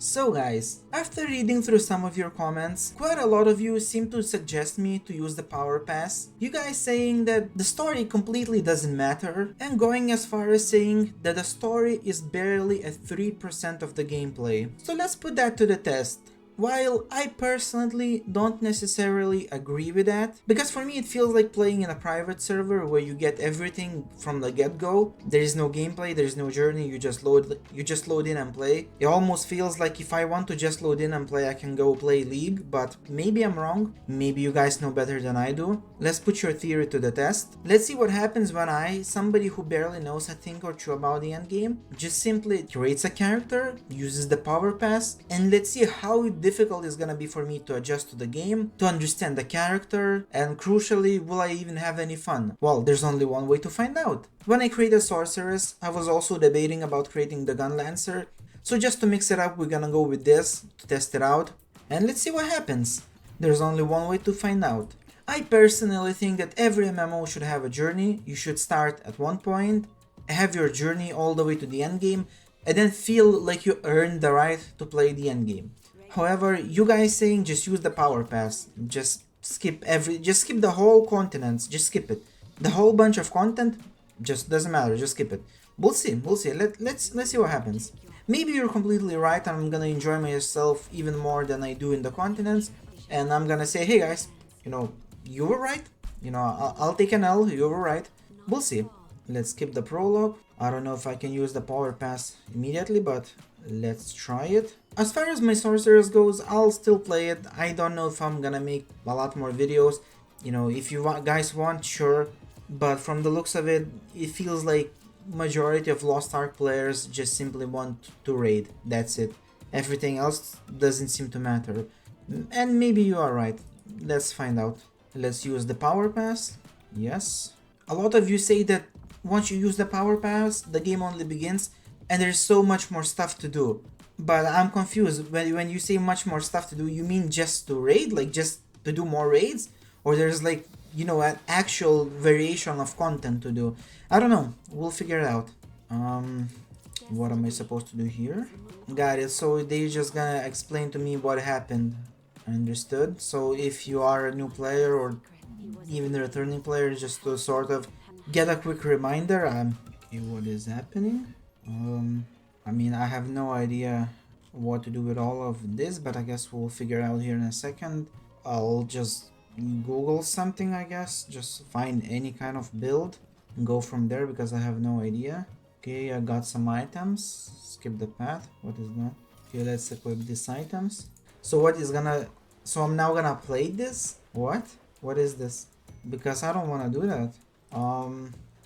So guys, after reading through some of your comments, quite a lot of you seem to suggest me to use the PowerPass. You guys saying that the story completely doesn't matter, and going as far as saying that the story is barely at 3% of the gameplay. So let's put that to the test. While I personally don't necessarily agree with that, because for me it feels like playing in a private server where you get everything from the get-go. There is no gameplay, there is no journey, you just load in and play. It almost feels like if I want to just load in and play, I can go play League, but maybe I'm wrong. Maybe you guys know better than I do. Let's put your theory to the test. Let's see what happens when I, somebody who barely knows a thing or two about the endgame, just simply creates a character, uses the PowerPass, and let's see how difficult it's gonna be for me to adjust to the game, to understand the character, and crucially, will I even have any fun? Well, there's only one way to find out. When I created Sorceress, I was also debating about creating the Gun Lancer, so just to mix it up, we're gonna go with this to test it out, and let's see what happens. There's only one way to find out. I personally think that every MMO should have a journey. You should start at one point, have your journey all the way to the endgame, and then feel like you earned the right to play the endgame. However, you guys saying just use the PowerPass, just skip the whole continents, just skip it. The whole bunch of content just doesn't matter, just skip it. We'll see. Let's see what happens. Maybe you're completely right and I'm gonna enjoy myself even more than I do in the continents, and I'm gonna say, hey guys, you were right. I'll take an L, you were right. We'll see. Let's skip the prologue. I don't know if I can use the PowerPass immediately, but let's try it. As far as my Sorceress goes, I'll still play it. I don't know if I'm gonna make a lot more videos. If you guys want, sure. But from the looks of it, it feels like majority of Lost Ark players just simply want to raid. That's it. Everything else doesn't seem to matter. And maybe you are right. Let's find out. Let's use the PowerPass. Yes. A lot of you say that once you use the PowerPass, the game only begins and there's so much more stuff to do. But I'm confused. When you say much more stuff to do, you mean just to raid? Like just to do more raids? Or there's like, an actual variation of content to do? I don't know. We'll figure it out. What am I supposed to do here? Got it. So they just gonna explain to me what happened. Understood. So if you are a new player or even a returning player, just to sort of get a quick reminder, okay, what is happening? I have no idea what to do with all of this, but I guess we'll figure out here in a second. I'll just Google something, I guess, just find any kind of build and go from there because I have no idea. Okay, I got some items. Skip the path. What is that? Okay, let's equip these items. So I'm now gonna play this? What? What is this? Because I don't wanna do that.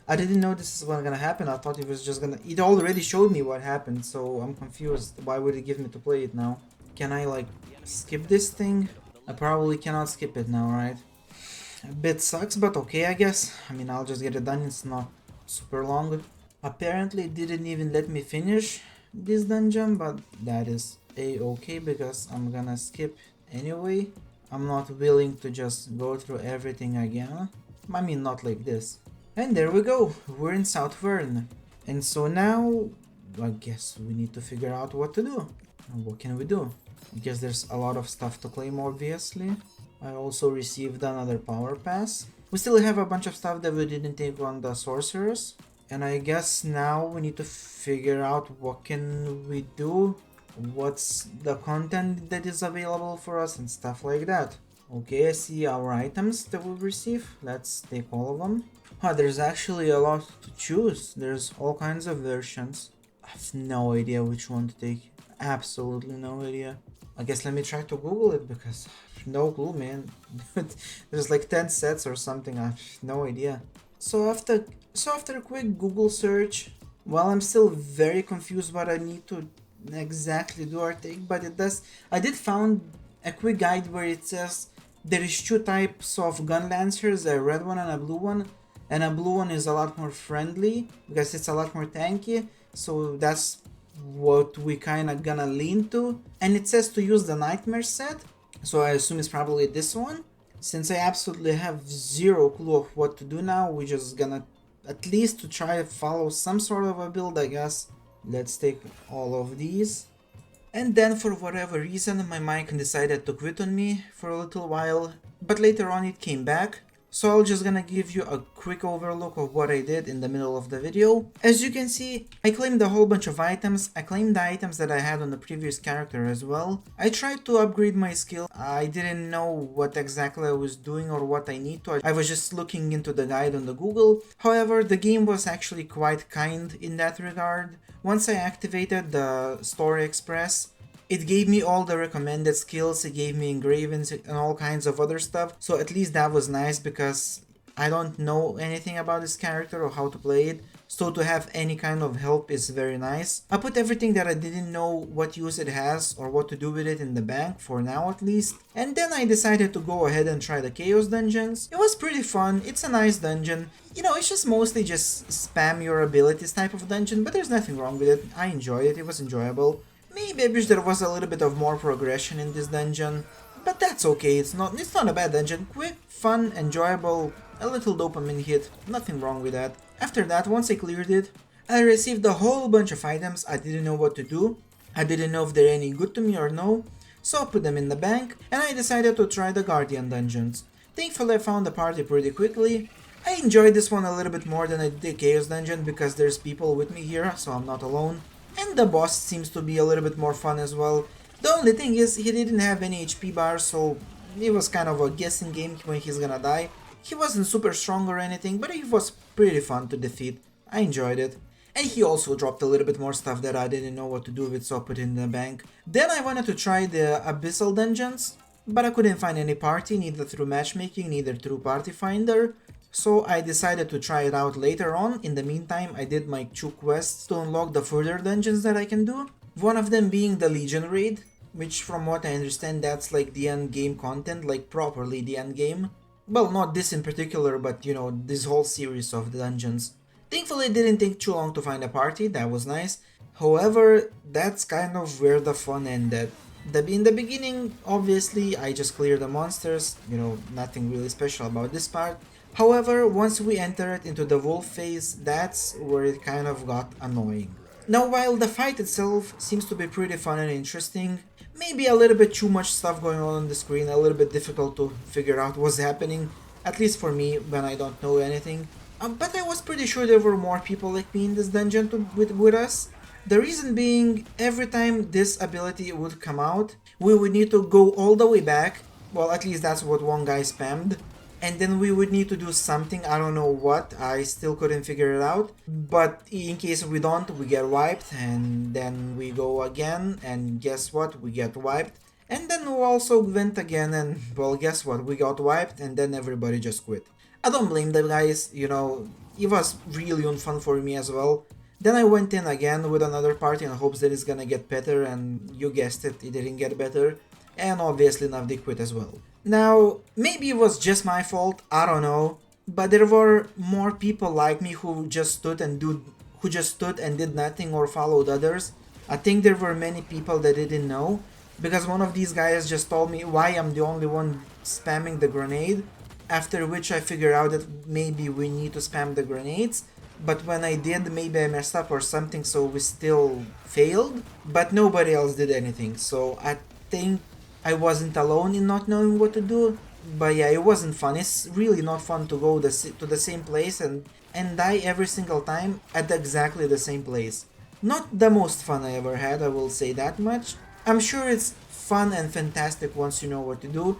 I didn't know this is what's gonna happen. I thought it was just gonna... It already showed me what happened, so I'm confused. Why would it give me to play it now? Can I, skip this thing? I probably cannot skip it now, right? A bit sucks, but okay, I guess. I'll just get it done. It's not super long. Apparently, it didn't even let me finish this dungeon, but that is a-okay because I'm gonna skip anyway. I'm not willing to just go through everything again. Not like this. And there we go, we're in South Vern. And so now, I guess we need to figure out what to do. What can we do? I guess there's a lot of stuff to claim, obviously. I also received another PowerPass. We still have a bunch of stuff that we didn't take on the Sorcerers. And I guess now we need to figure out what can we do, what's the content that is available for us and stuff like that. Okay, I see our items that we receive. Let's take all of them. There's actually a lot to choose. There's all kinds of versions. I have no idea which one to take. Absolutely no idea. I guess let me try to Google it because I have no clue, man. There's like 10 sets or something. I have no idea. So after a quick Google search, well, I'm still very confused what I need to exactly do or take, but I did found a quick guide where it says there is two types of gun lancers, a red one and a blue one. And a blue one is a lot more friendly because it's a lot more tanky. So that's what we kind of gonna lean to. And it says to use the nightmare set. So I assume it's probably this one. Since I absolutely have zero clue of what to do now, we're just gonna at least to try to follow some sort of a build, I guess. Let's take all of these. And then for whatever reason my mic decided to quit on me for a little while, but later on it came back. So I'm just gonna give you a quick overlook of what I did in the middle of the video. As you can see, I claimed a whole bunch of items. I claimed the items that I had on the previous character as well. I tried to upgrade my skill. I didn't know what exactly I was doing or what I need to. I was just looking into the guide on the Google. However, the game was actually quite kind in that regard. Once I activated the Story Express, it gave me all the recommended skills, it gave me engravings and all kinds of other stuff, so at least that was nice because I don't know anything about this character or how to play it, so to have any kind of help is very nice. I put everything that I didn't know what use it has or what to do with it in the bank, for now at least, and then I decided to go ahead and try the Chaos Dungeons. It was pretty fun, it's a nice dungeon. You know, it's just mostly just spam your abilities type of dungeon, but there's nothing wrong with it. I enjoyed it, it was enjoyable. Maybe I wish there was a little bit of more progression in this dungeon, but that's okay, it's not a bad dungeon. Quick, fun, enjoyable, a little dopamine hit, nothing wrong with that. After that, once I cleared it, I received a whole bunch of items. I didn't know what to do, I didn't know if they're any good to me or no, so I put them in the bank, and I decided to try the Guardian dungeons. Thankfully I found the party pretty quickly. I enjoyed this one a little bit more than I did the Chaos Dungeon because there's people with me here, so I'm not alone. And the boss seems to be a little bit more fun as well. The only thing is, he didn't have any HP bars, so it was kind of a guessing game when he's gonna die. He wasn't super strong or anything, but he was pretty fun to defeat. I enjoyed it. And he also dropped a little bit more stuff that I didn't know what to do with, so I put it in the bank. Then I wanted to try the abyssal dungeons, but I couldn't find any party, neither through matchmaking, neither through party finder. So I decided to try it out later on. In the meantime, I did my 2 quests to unlock the further dungeons that I can do. One of them being the Legion raid, which from what I understand that's like the end game content, like properly the end game. Well, not this in particular, but you know, this whole series of the dungeons. Thankfully it didn't take too long to find a party, that was nice. However, that's kind of where the fun ended. In the beginning, obviously, I just cleared the monsters, you know, nothing really special about this part. However, once we entered into the wolf phase, that's where it kind of got annoying. Now, while the fight itself seems to be pretty fun and interesting, maybe a little bit too much stuff going on the screen, a little bit difficult to figure out what's happening, at least for me when I don't know anything. But I was pretty sure there were more people like me in this dungeon with us. The reason being, every time this ability would come out, we would need to go all the way back, well at least that's what one guy spammed, and then we would need to do something, I don't know what, I still couldn't figure it out, but in case we don't, we get wiped, and then we go again, and guess what, we get wiped, and then we also went again, and well guess what, we got wiped, and then everybody just quit. I don't blame the guys, you know, it was really unfun for me as well. Then I went in again with another party in hopes that it's gonna get better, and you guessed it, it didn't get better, and obviously now they quit as well. Now, maybe it was just my fault, I don't know, but there were more people like me who just stood and did nothing or followed others. I think there were many people that didn't know, because one of these guys just told me why I'm the only one spamming the grenade, after which I figured out that maybe we need to spam the grenades, but when I did, maybe I messed up or something, so we still failed, but nobody else did anything, so I think I wasn't alone in not knowing what to do. But yeah, it wasn't fun. It's really not fun to go to the same place and die every single time at exactly the same place. Not the most fun I ever had, I will say that much. I'm sure it's fun and fantastic once you know what to do,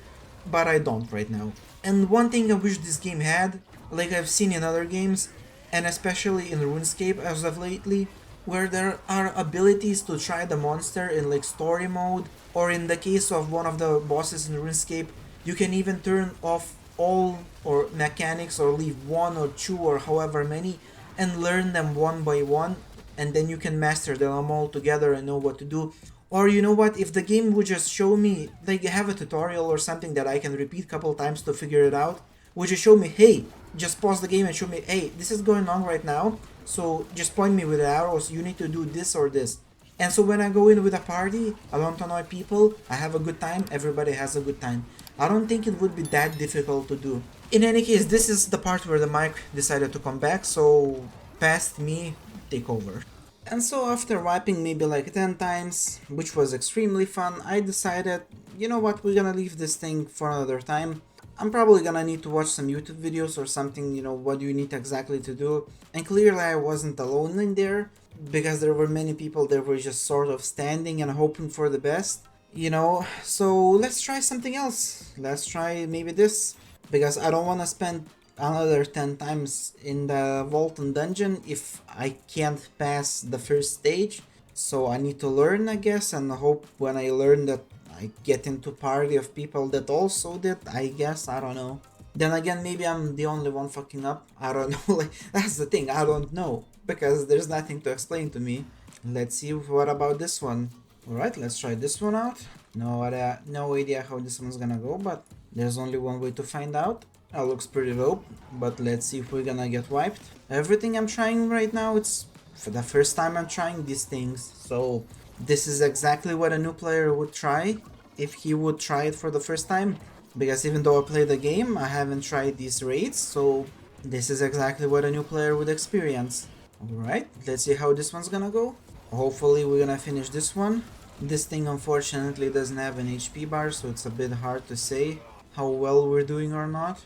but I don't right now. And one thing I wish this game had, like I've seen in other games, and especially in RuneScape as of lately, where there are abilities to try the monster in like story mode, or in the case of one of the bosses in RuneScape, you can even turn off all or mechanics or leave 1 or 2 or however many and learn them one by one, and then you can master them all together and know what to do. Or you know what, if the game would just show me, like have a tutorial or something that I can repeat a couple times to figure it out, would just show me, hey, just pause the game and show me, hey, this is going on right now, so just point me with the arrows, you need to do this or this. And so when I go in with a party, I don't annoy people, I have a good time, everybody has a good time. I don't think it would be that difficult to do. In any case, this is the part where the mic decided to come back, so past me, take over. And so after wiping maybe like 10 times, which was extremely fun, I decided, you know what, we're gonna leave this thing for another time. I'm probably gonna need to watch some YouTube videos or something, you know, what do you need exactly to do. And clearly I wasn't alone in there, because there were many people that were just sort of standing and hoping for the best, you know. So let's try something else. Let's try maybe this, because I don't want to spend another 10 times in the vault and dungeon if I can't pass the first stage. So I need to learn, I guess, and hope when I learn that I get into party of people that also did, I guess, I don't know. Then again, maybe I'm the only one fucking up, I don't know. Like, that's the thing, I don't know, because there's nothing to explain to me. Let's see what about this one. Alright, let's try this one out. No idea how this one's gonna go, but there's only one way to find out. That looks pretty dope, but let's see if we're gonna get wiped. Everything I'm trying right now, it's for the first time I'm trying these things, so this is exactly what a new player would try if he would try it for the first time. Because even though I play the game, I haven't tried these raids, so this is exactly what a new player would experience. Alright, let's see how this one's gonna go. Hopefully we're gonna finish this one. This thing unfortunately doesn't have an HP bar, so it's a bit hard to say how well we're doing or not.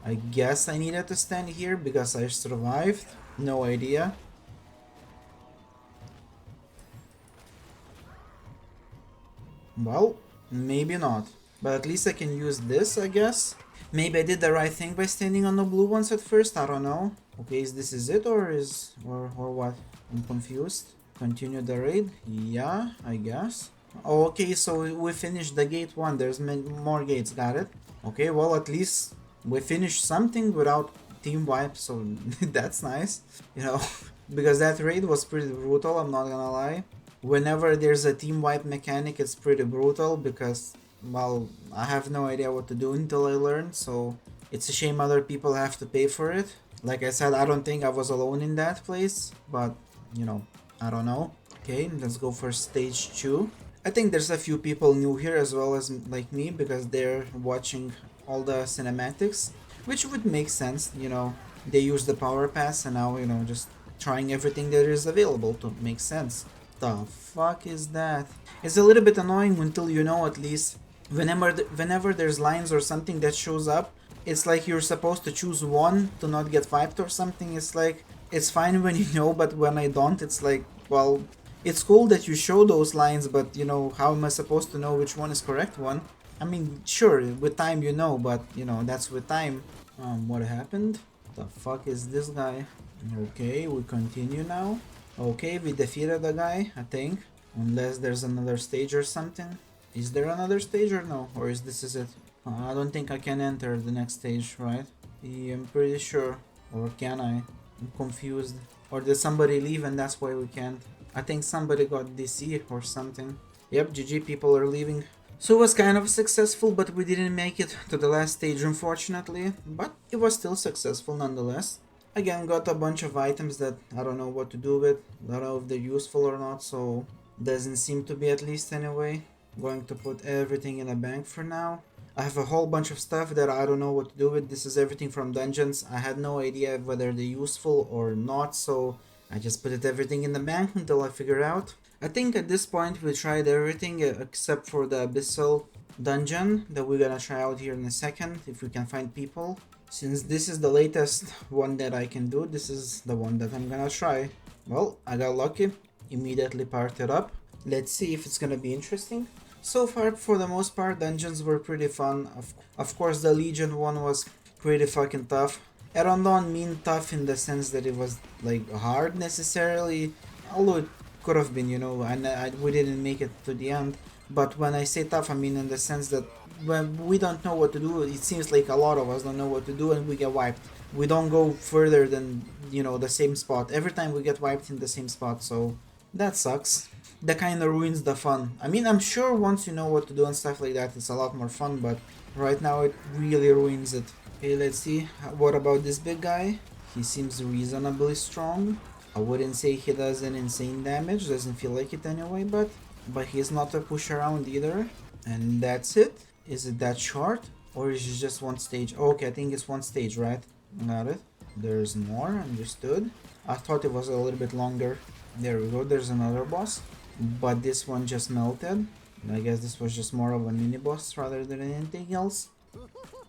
I guess I needed to stand here because I survived. No idea. Well, maybe not. But at least I can use this, I guess. Maybe I did the right thing by standing on the blue ones at first, I don't know. Okay, is it or what? I'm confused. Continue the raid? Yeah, I guess. Oh, okay, so we finished the gate 1, there's more gates, got it. Okay, well at least we finished something without team wipe, so that's nice, you know. Because that raid was pretty brutal, I'm not gonna lie. Whenever there's a team wipe mechanic, it's pretty brutal because, well, I have no idea what to do until I learn, so it's a shame other people have to pay for it. Like I said, I don't think I was alone in that place, but, you know, I don't know. Okay, let's go for stage 2. I think there's a few people new here as well as like me because they're watching all the cinematics, which would make sense, you know. They use the PowerPass and now, you know, just trying everything that is available to make sense. The fuck is that? It's a little bit annoying until you know at least. Whenever there's lines or something that shows up, it's like you're supposed to choose one to not get wiped or something. It's like, it's fine when you know, but when I don't, it's like, well, it's cool that you show those lines, but you know, how am I supposed to know which one is correct one? I mean, sure, with time you know, but you know, that's with time. What happened? The fuck is this guy? Okay, we continue now. Okay, we defeated the guy, I think. Unless there's another stage or something. Is there another stage or no? Or is this it? I don't think I can enter the next stage, right? Yeah, I'm pretty sure. Or can I? I'm confused. Or did somebody leave and that's why we can't? I think somebody got DC or something. Yep, GG, people are leaving. So it was kind of successful, but we didn't make it to the last stage unfortunately. But it was still successful nonetheless. Again, got a bunch of items that I don't know what to do with. I don't know if they're useful or not, so doesn't seem to be, at least anyway. Going to put everything in a bank for now. I have a whole bunch of stuff that I don't know what to do with. This is everything from dungeons. I had no idea whether they're useful or not, so I just put everything in the bank until I figure out. I think at this point we tried everything except for the abyssal dungeon that we're gonna try out here in a second if we can find people. Since this is the latest one that I can do, this is the one that I'm gonna try. Well, I got lucky, immediately parked it up. Let's see if it's gonna be interesting. So far, for the most part, dungeons were pretty fun. Of course, the Legion one was pretty fucking tough. I don't mean tough in the sense that it was like hard necessarily, although it could have been, you know, and we didn't make it to the end. But when I say tough, I mean in the sense that when we don't know what to do, it seems like a lot of us don't know what to do and we get wiped. We don't go further than, you know, the same spot. Every time we get wiped in the same spot, so that sucks. That kind of ruins the fun. I mean, I'm sure once you know what to do and stuff like that, it's a lot more fun, but right now it really ruins it. Okay, let's see. What about this big guy? He seems reasonably strong. I wouldn't say he does an insane damage, doesn't feel like it anyway, but he's not a push around either. And that's it. Is it that short? Or is it just one stage? Okay, I think it's one stage, right? Got it. There's more, understood. I thought it was a little bit longer. There we go, there's another boss. But this one just melted. I guess this was just more of a mini boss rather than anything else.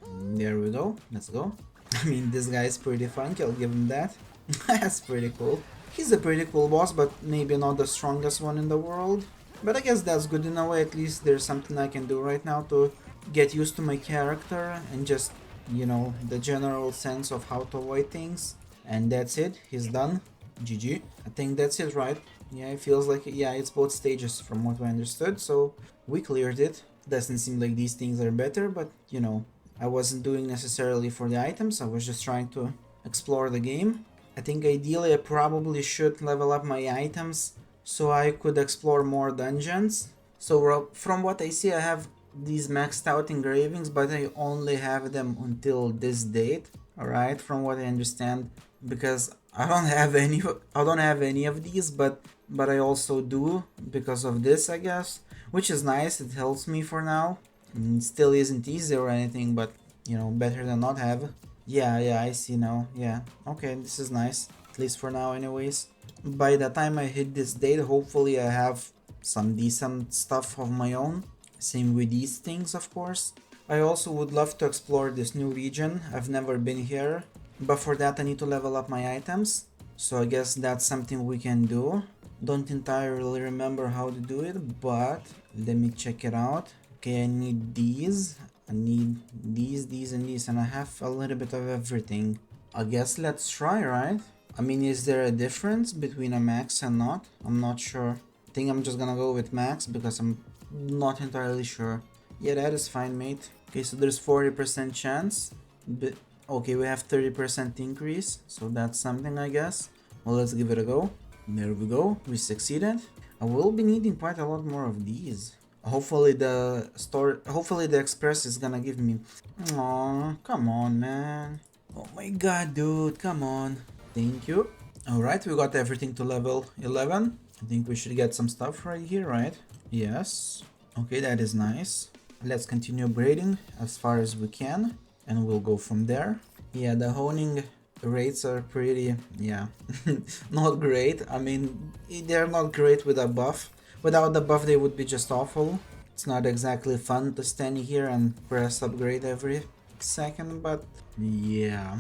There we go, let's go. I mean, this guy is pretty funky, I'll give him that. That's pretty cool. He's a pretty cool boss, but maybe not the strongest one in the world. But I guess that's good in a way, at least there's something I can do right now to get used to my character and just, you know, the general sense of how to avoid things. And that's it, he's done. GG. I think that's it, right? Yeah, it feels like, yeah, it's both stages from what I understood, so we cleared it. Doesn't seem like these things are better, but, you know, I wasn't doing necessarily for the items, I was just trying to explore the game. I think ideally I probably should level up my items so I could explore more dungeons. So from what I see, I have these maxed out engravings, but I only have them until this date. Alright, from what I understand, because I don't have any of these, but I also do because of this, I guess, which is nice. It helps me for now. It still isn't easy or anything, but you know, better than not have. Yeah, I see now. Yeah, okay, this is nice, at least for now anyways. By the time I hit this date, hopefully I have some decent stuff of my own. Same with these things, of course. I also would love to explore this new region. I've never been here, but for that I need to level up my items. So I guess that's something we can do. Don't entirely remember how to do it, but let me check it out. Okay, I need these. I need these, and these, and I have a little bit of everything. I guess let's try, right? I mean, is there a difference between a max and not? I'm not sure. I think I'm just gonna go with max because I'm not entirely sure. Yeah, that is fine, mate. Okay, so there's 40% chance. But okay, we have 30% increase, so that's something, I guess. Well, let's give it a go. There we go, we succeeded. I will be needing quite a lot more of these. Hopefully the express is gonna give me... Aww, come on, man. Oh my god, dude, come on. Thank you. Alright, we got everything to level 11. I think we should get some stuff right here, right? Yes. Okay, that is nice. Let's continue upgrading as far as we can, and we'll go from there. Yeah, the honing rates are pretty, yeah, not great. I mean, they're not great with a buff. Without the buff, they would be just awful. It's not exactly fun to stand here and press upgrade every second, but yeah.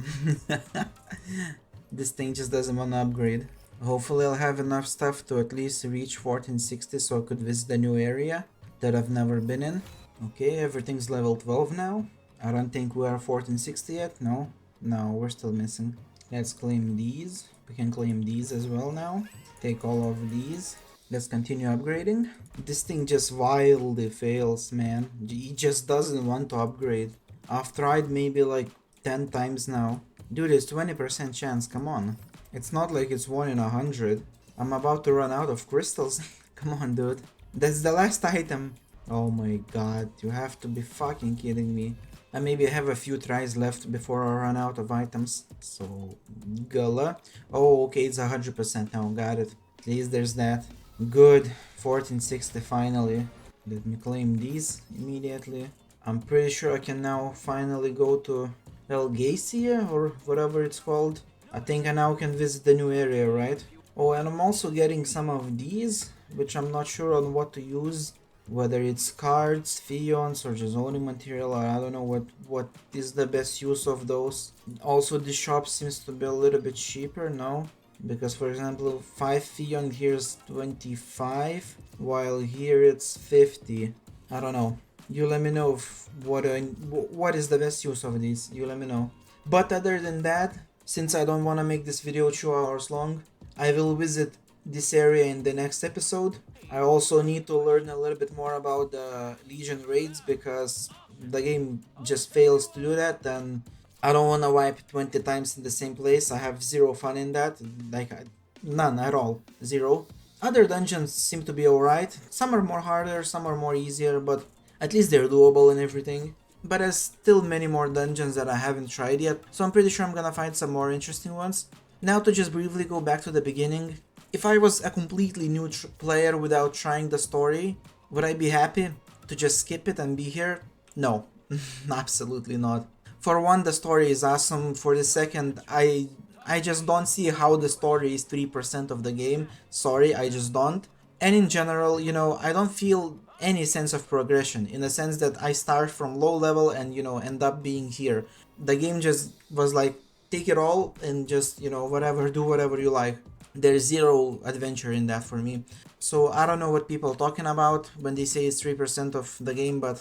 This thing just doesn't want to upgrade. Hopefully I'll have enough stuff to at least reach 1460 so I could visit the new area that I've never been in. Okay, everything's level 12 now. I don't think we are 1460 yet, no? No, we're still missing. Let's claim these. We can claim these as well now. Take all of these. Let's continue upgrading. This thing just wildly fails, man. It just doesn't want to upgrade. I've tried maybe like 10 times now. Dude, it's 20% chance, come on. It's not like it's 1 in 100. I'm about to run out of crystals. Come on, dude. That's the last item. Oh my god, you have to be fucking kidding me. And maybe I have a few tries left before I run out of items. So, Gala. Oh, okay, it's 100% now, got it. At least there's that. Good, 1460 finally. Let me claim these immediately. I'm pretty sure I can now finally go to Elgacia or whatever it's called. I think I now can visit the new area, right? Oh, and I'm also getting some of these, which I'm not sure on what to use. Whether it's cards, fions, or just zoning material, or I don't know what is the best use of those. Also, the shop seems to be a little bit cheaper, no? Because for example, 5 fion here's 25, while here it's 50. I don't know. You let me know if what is the best use of these. You let me know. But other than that, since I don't want to make this video 2 hours long, I will visit this area in the next episode. I also need to learn a little bit more about the Legion raids because the game just fails to do that, and I don't want to wipe 20 times in the same place. I have zero fun in that, like none at all, zero. Other dungeons seem to be alright. Some are more harder, some are more easier, but at least they're doable and everything. But there's still many more dungeons that I haven't tried yet, so I'm pretty sure I'm gonna find some more interesting ones. Now to just briefly go back to the beginning. If I was a completely new player without trying the story, would I be happy to just skip it and be here? No, absolutely not. For one, the story is awesome. For the second, I just don't see how the story is 3% of the game. Sorry, I just don't. And in general, I don't feel any sense of progression, in the sense that I start from low level and, end up being here. The game just was like, take it all and just, whatever, do whatever you like. There's zero adventure in that for me. So I don't know what people are talking about when they say it's 3% of the game, but,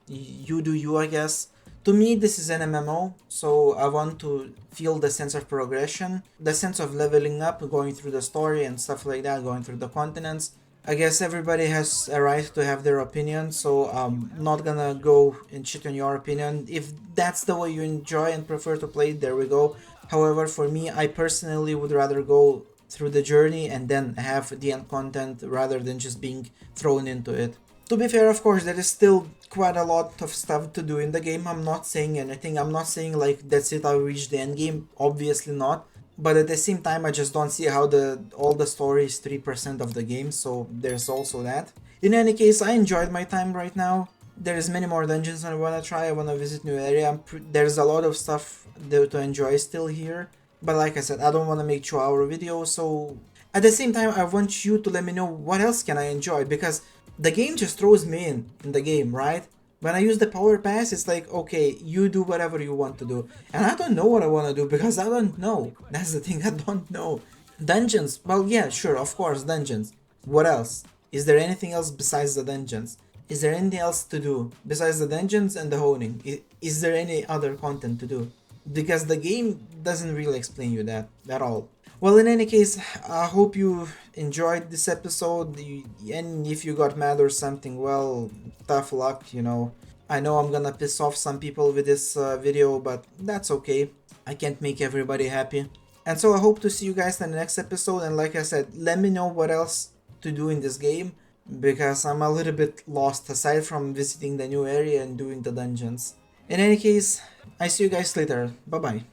you do you, I guess. To me, this is an MMO, so I want to feel the sense of progression, the sense of leveling up, going through the story and stuff like that, going through the continents. I guess everybody has a right to have their opinion, so I'm not gonna go and shit on your opinion. If that's the way you enjoy and prefer to play it, there we go. However, for me, I personally would rather go through the journey and then have the end content rather than just being thrown into it. To be fair, of course, there is still quite a lot of stuff to do in the game. I'm not saying anything. I'm not saying like that's it, I reached the end game. Obviously not. But at the same time, I just don't see how all the story is 3% of the game, so there's also that. In any case, I enjoyed my time right now. There's many more dungeons I wanna try. I wanna visit new area. There's a lot of stuff to enjoy still here. But like I said, I don't wanna make 2-hour videos, so at the same time, I want you to let me know what else can I enjoy, because the game just throws me in the game, right? When I use the PowerPass, it's like, okay, you do whatever you want to do. And I don't know what I want to do because I don't know. That's the thing, I don't know. Dungeons, well, yeah, sure, of course, dungeons. What else? Is there anything else besides the dungeons? Is there anything else to do besides the dungeons and the honing? Is there any other content to do? Because the game doesn't really explain you that at all. Well, in any case, I hope you enjoyed this episode, and if you got mad or something, well, tough luck, I know I'm gonna piss off some people with this video, but that's okay. I can't make everybody happy. And so I hope to see you guys in the next episode, and like I said, let me know what else to do in this game, because I'm a little bit lost aside from visiting the new area and doing the dungeons. In any case, I see you guys later. Bye bye.